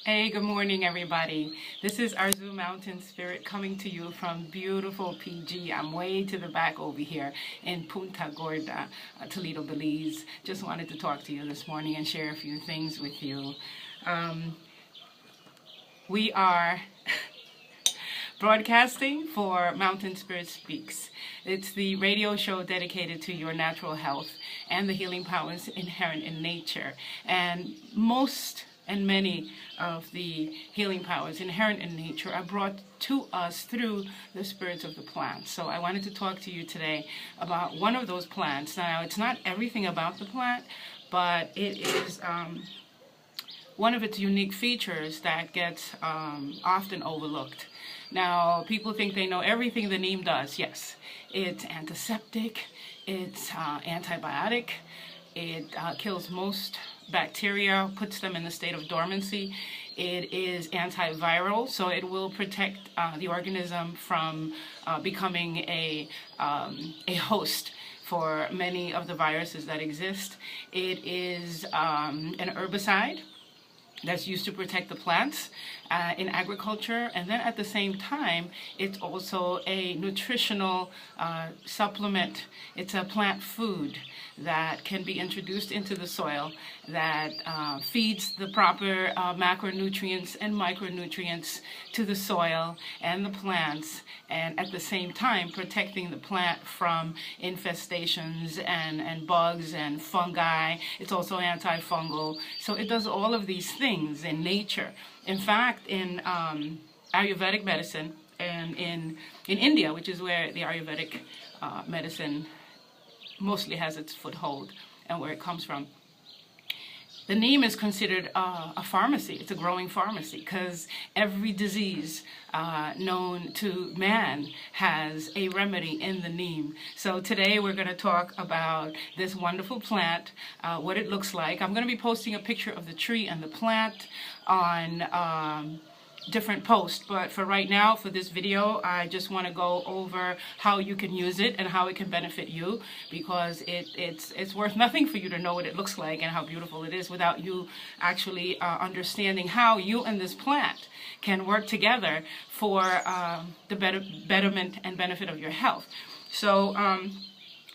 Hey, good morning, everybody. This is Arzu Mountain Spirit coming to you from beautiful PG. I'm way to the back over here in Punta Gorda, Toledo, Belize. Just wanted to talk to you this morning and share a few things with you. We are broadcasting for Mountain Spirit Speaks. It's the radio show dedicated to your natural health and the healing powers inherent in nature. And many of the healing powers inherent in nature are brought to us through the spirits of the plants. So I wanted to talk to you today about one of those plants. Now, it's not everything about the plant, but it is one of its unique features that gets often overlooked. Now, people think they know everything the neem does. Yes, it's antiseptic, it's antibiotic, it kills most bacteria, puts them in the state of dormancy. It is antiviral, so it will protect the organism from becoming a host for many of the viruses that exist. It is an herbicide that's used to protect the plants in agriculture, and then at the same time it's also a nutritional supplement. It's a plant food that can be introduced into the soil that feeds the proper macronutrients and micronutrients to the soil and the plants, and at the same time protecting the plant from infestations and bugs and fungi. It's also antifungal. So it does all of these things in nature. In fact, in Ayurvedic medicine and in India, which is where the Ayurvedic medicine mostly has its foothold and where it comes from, the neem is considered a pharmacy. It's a growing pharmacy because every disease known to man has a remedy in the neem. So today we're going to talk about this wonderful plant, what it looks like. I'm going to be posting a picture of the tree and the plant on different posts, but for right now, for this video, I just want to go over how you can use it and how it can benefit you, because it's worth nothing for you to know what it looks like and how beautiful it is without you actually understanding how you and this plant can work together for the betterment and benefit of your health. So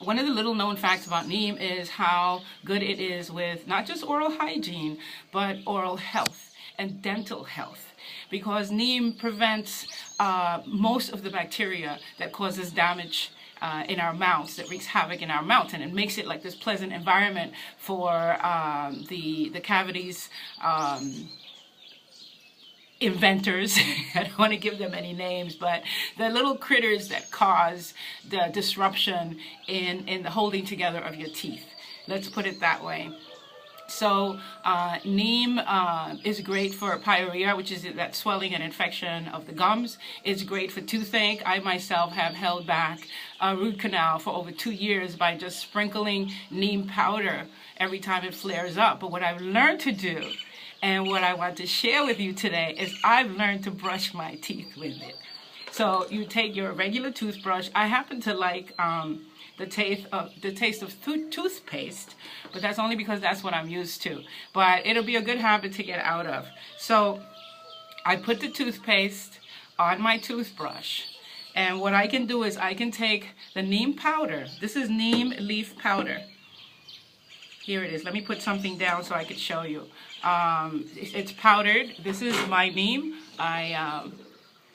one of the little known facts about neem is how good it is with not just oral hygiene, but oral health and dental health, because neem prevents most of the bacteria that causes damage in our mouths, that wreaks havoc in our mouth, and it makes it like this pleasant environment for the cavities inventors. I don't want to give them any names, but the little critters that cause the disruption in the holding together of your teeth. Let's put it that way. So neem is great for pyorrhea, which is that swelling and infection of the gums. It's great for toothache. I myself have held back a root canal for over 2 years by just sprinkling neem powder every time it flares up. But what I've learned to do, and what I want to share with you today, is I've learned to brush my teeth with it. So you take your regular toothbrush. I happen to like the taste of toothpaste, but that's only because that's what I'm used to. But it'll be a good habit to get out of. So I put the toothpaste on my toothbrush, and what I can do is I can take the neem powder. This is neem leaf powder. Here it is. Let me put something down so I could show you. It's powdered. This is my neem. I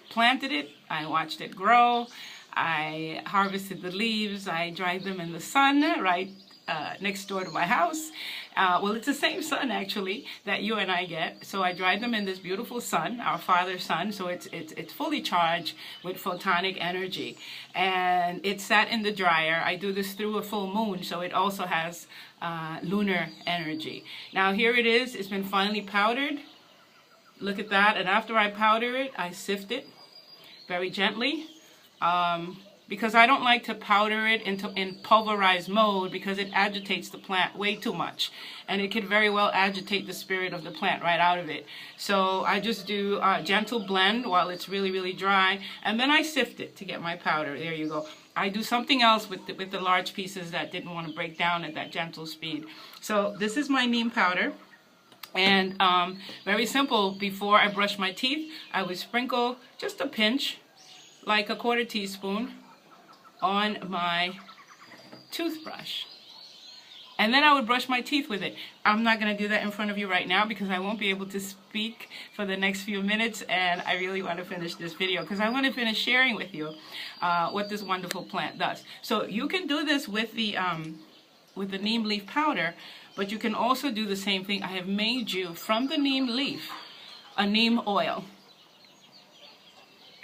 planted it. I watched it grow. I harvested the leaves. I dried them in the sun right next door to my house. Well, it's the same sun actually that you and I get. So I dried them in this beautiful sun, our father's sun. So it's fully charged with photonic energy, and it sat in the dryer. I do this through a full moon, so it also has lunar energy. Now here it is. It's been finely powdered. Look at that. And after I powder it, I sift it very gently. Because I don't like to powder it in pulverized mode, because it agitates the plant way too much, and it could very well agitate the spirit of the plant right out of it. So I just do a gentle blend while it's really, really dry, and then I sift it to get my powder. There you go. I do something else with the large pieces that didn't want to break down at that gentle speed. So this is my neem powder. And very simple, before I brush my teeth, I would sprinkle just a pinch, like a quarter teaspoon, on my toothbrush. And then I would brush my teeth with it. I'm not going to do that in front of you right now because I won't be able to speak for the next few minutes, and I really want to finish this video because I want to finish sharing with you what this wonderful plant does. So you can do this with the neem leaf powder, but you can also do the same thing. I have made you, from the neem leaf, a neem oil.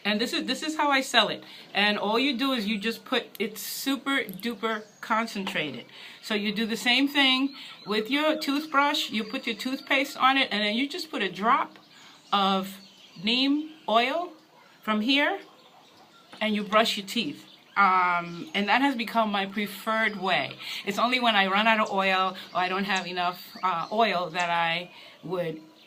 And this is how I sell it. And all you do is you just put, it's super duper concentrated. So you do the same thing with your toothbrush. You put your toothpaste on it, and then you just put a drop of neem oil from here, and you brush your teeth. And that has become my preferred way. It's only when I run out of oil or I don't have enough oil that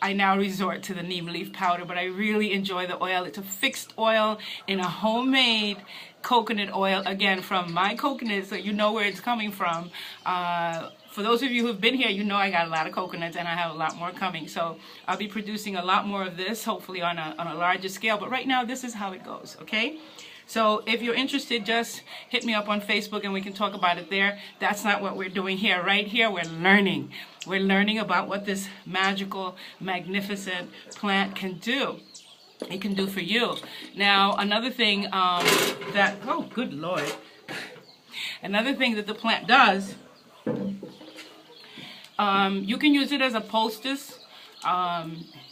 I now resort to the neem leaf powder, but I really enjoy the oil. It's a fixed oil in a homemade coconut oil, again, from my coconuts, so you know where it's coming from. For those of you who've been here, you know I got a lot of coconuts, and I have a lot more coming. So I'll be producing a lot more of this, hopefully on a larger scale. But right now, this is how it goes, okay? So if you're interested, just hit me up on Facebook and we can talk about it there. That's not what we're doing here. Right here, we're learning. We're learning about what this magical, magnificent plant can do. It can do for you. Now, another thing oh, good Lord. Another thing that the plant does, you can use it as a poultice.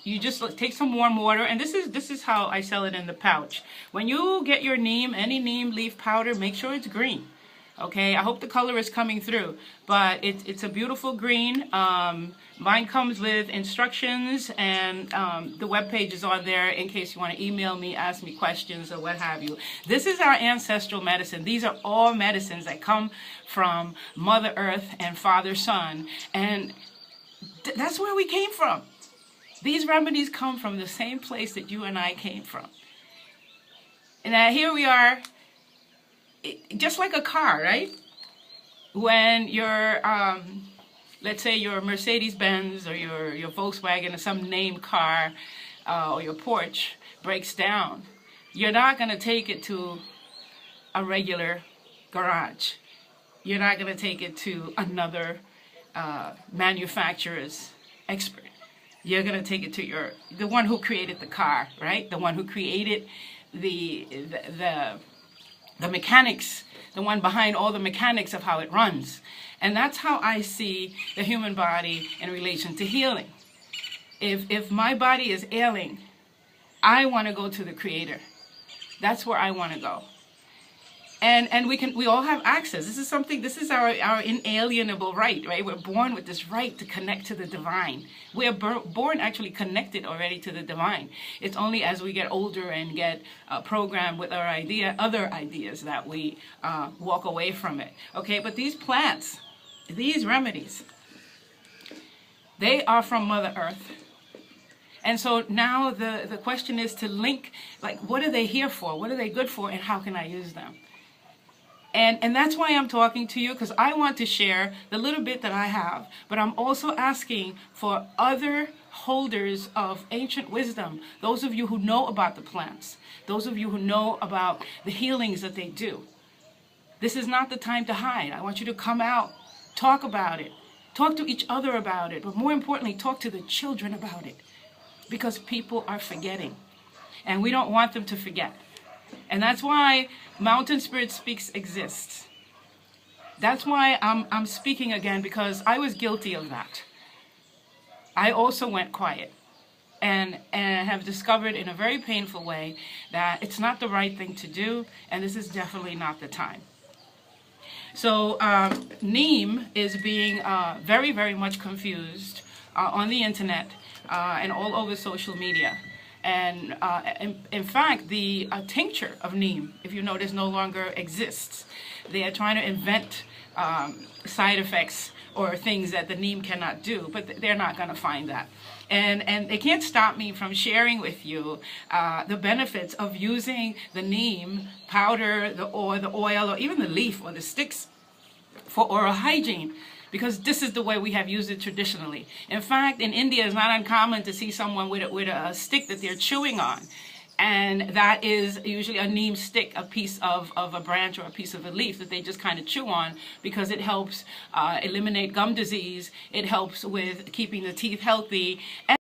You just take some warm water, and this is how I sell it in the pouch. When you get your neem, any neem leaf powder, make sure it's green. Okay, I hope the color is coming through, but it's a beautiful green. Mine comes with instructions, and the webpage is on there in case you want to email me, ask me questions, or what have you. This is our ancestral medicine. These are all medicines that come from Mother Earth and Father Sun, and that's where we came from. These remedies come from the same place that you and I came from. And now here we are, just like a car, right? When your, let's say your Mercedes-Benz or your Volkswagen or some named car or your Porsche breaks down, you're not going to take it to a regular garage. You're not going to take it to another manufacturer's expert. You're going to take it to the one who created the car, right? The one who created the mechanics, the one behind all the mechanics of how it runs. And that's how I see the human body in relation to healing. If my body is ailing, I want to go to the Creator. That's where I want to go. And we all have access. This is our inalienable right? We're born with this right to connect to the divine. We are born actually connected already to the divine. It's only as we get older and get programmed with our other ideas that we walk away from it. Okay, but these plants, these remedies, they are from Mother Earth. And so now the question is to link, like, what are they here for? What are they good for? And how can I use them? And that's why I'm talking to you, because I want to share the little bit that I have. But I'm also asking for other holders of ancient wisdom, those of you who know about the plants, those of you who know about the healings that they do. This is not the time to hide. I want you to come out, talk about it, talk to each other about it, but more importantly, talk to the children about it, because people are forgetting, and we don't want them to forget. And that's why Mountain Spirit Speaks exists. That's why I'm speaking again, because I was guilty of that. I also went quiet and have discovered in a very painful way that it's not the right thing to do, and this is definitely not the time. So Neem is being very, very much confused on the internet and all over social media. And in fact, the tincture of Neem, if you notice, no longer exists. They are trying to invent side effects or things that the Neem cannot do, but they're not going to find that. And they can't stop me from sharing with you the benefits of using the Neem powder, the oil, or even the leaf or the sticks for oral hygiene. because this is the way we have used it traditionally. In fact, in India, it's not uncommon to see someone with a stick that they're chewing on. And that is usually a neem stick, a piece of a branch or a piece of a leaf that they just kind of chew on, because it helps eliminate gum disease. It helps with keeping the teeth healthy. And